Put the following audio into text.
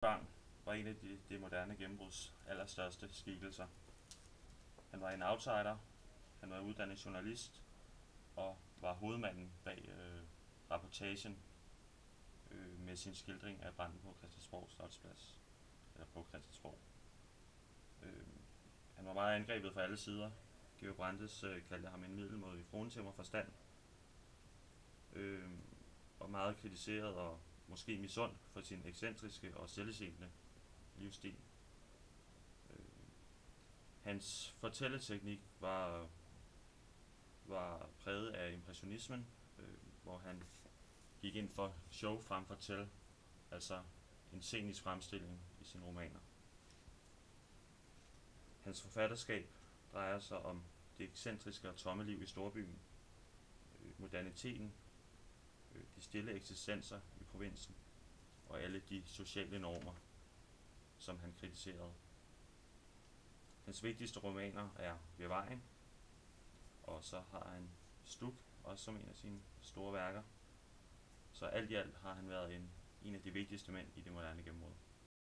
Bang var en af det moderne gennembruds allerstørste skikkelser. Han var en outsider, han var uddannet journalist og var hovedmanden bag rapportagen med sin skildring af branden på Christiansborg Slotsplads, eller på Christiansborg. Han var meget angrebet fra alle sider. Georg Brandes kaldte ham en middelmådig fruentimmer forstand, og meget kritiseret og måske misund for sin ekscentriske og selvsindende livsstil. Hans fortælleteknik var præget af impressionismen, hvor han gik ind for show frem for tell, altså en scenisk fremstilling i sine romaner. Hans forfatterskab drejer sig om det ekscentriske og tomme liv i storbyen, moderniteten, de stille eksistenser i provinsen og alle de sociale normer, som han kritiserede. Hans vigtigste romaner er Ved vejen, og så har han Stuk, også som en af sine store værker. Så alt i alt har han været en af de vigtigste mænd i det moderne gennembrud.